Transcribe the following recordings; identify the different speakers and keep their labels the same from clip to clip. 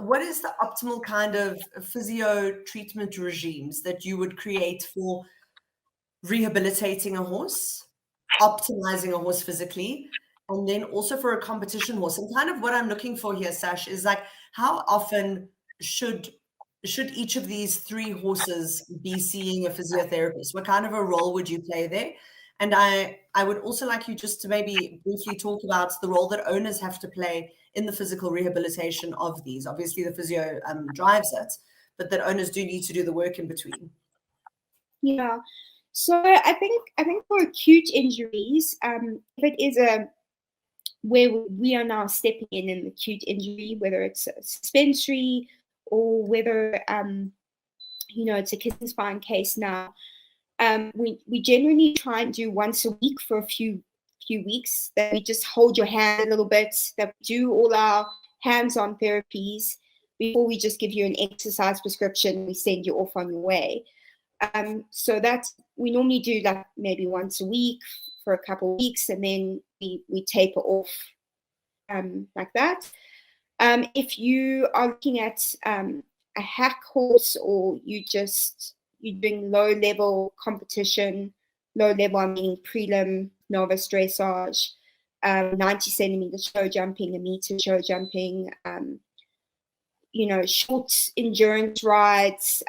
Speaker 1: what is the optimal kind of physio treatment regimes that you would create for rehabilitating a horse, optimizing a horse physically, and then also for a competition horse? And kind of what I'm looking for here, Sash, is like, how often should each of these three horses be seeing a physiotherapist? What kind of a role would you play there? And I would also like you just to maybe briefly talk about the role that owners have to play in the physical rehabilitation of these. Obviously, the physio drives it, but that owners do need to do the work in between.
Speaker 2: Yeah. So I think for acute injuries, if it is where we are now stepping in an acute injury, whether it's a suspensory or whether it's a kidney spine case now, we generally try and do once a week for a few weeks, that we just hold your hand a little bit, that we do all our hands-on therapies before we just give you an exercise prescription and we send you off on your way. So that's, we normally do like maybe once a week for a couple of weeks, and then we taper off like that. If you are looking at a hack horse, or you're doing low-level competition, low-level, I mean prelim, novice dressage, 90 centimeter show jumping, a meter show jumping, short endurance rides,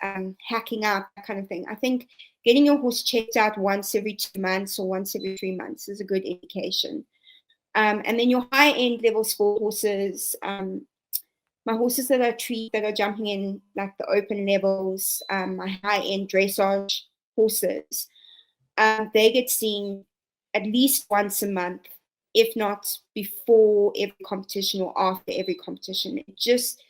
Speaker 2: hacking up, that kind of thing. I think getting your horse checked out once every 2 months or once every 3 months is a good indication. And then your high-end level sport horses, my horses that I treat that are jumping in like the open levels, my high-end dressage horses, they get seen at least once a month, if not before every competition or after every competition. It just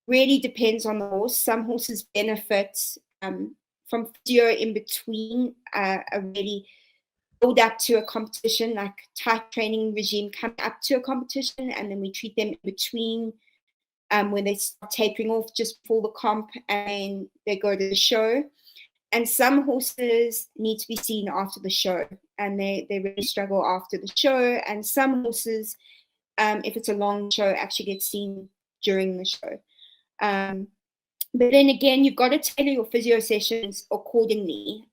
Speaker 2: really depends on the horse. Some horses benefit from physio in between a really build up to a competition, like tight training regime coming up to a competition, and then we treat them in between when they start tapering off just before the comp and they go to the show. And some horses need to be seen after the show, and they really struggle after the show. And some horses, if it's a long show, actually get seen during the show. But then again, you've got to tailor your physio sessions accordingly,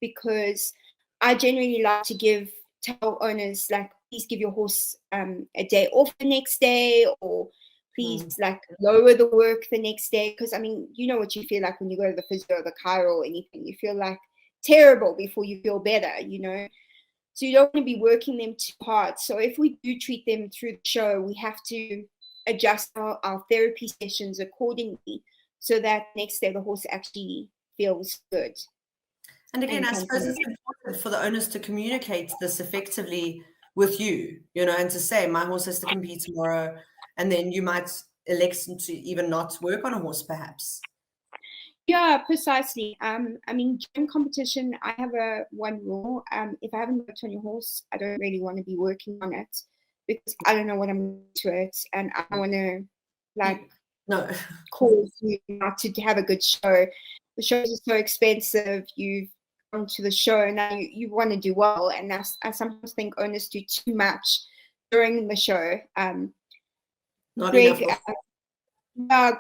Speaker 2: because I generally like to tell owners, like, please give your horse a day off the next day, or please like lower the work the next day. Because I mean, you know what you feel like when you go to the physio or the chiro or anything. You feel like terrible before you feel better, So you don't want to be working them too hard. So if we do treat them through the show, we have to adjust our therapy sessions accordingly, so that next day the horse actually feels good.
Speaker 1: And again, I suppose it's important for the owners to communicate this effectively with you, and to say, my horse has to compete tomorrow, and then you might elect to even not work on a horse, perhaps.
Speaker 2: Yeah, precisely. I mean, during competition, I have one rule. If I haven't worked on your horse, I don't really want to be working on it, because I don't know what I'm to it, and I don't want to cause you not to have a good show. The shows are so expensive. You've gone to the show, now you want to do well, and I sometimes think owners do too much during the show.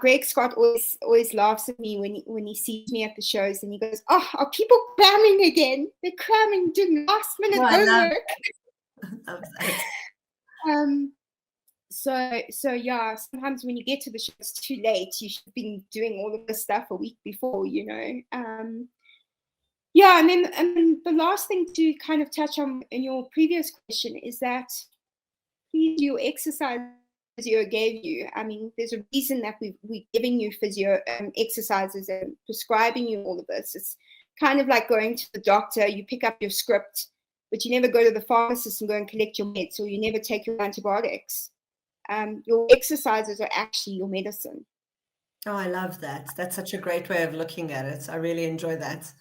Speaker 2: Greg Scott always laughs at me when he sees me at the shows, and he goes, "Oh, are people cramming again? They're cramming, doing last minute homework." So yeah, sometimes when you get to the show, it's too late. You should have been doing all of this stuff a week before, Yeah, and then the last thing to kind of touch on in your previous question is that please do your exercise physio gave you. I mean, there's a reason that we're giving you physio exercises and prescribing you all of this. It's kind of like going to the doctor. You pick up your script, but you never go to the pharmacist and go and collect your meds, or you never take your antibiotics. Your exercises are actually your medicine.
Speaker 1: Oh, I love that. That's such a great way of looking at it. I really enjoy that.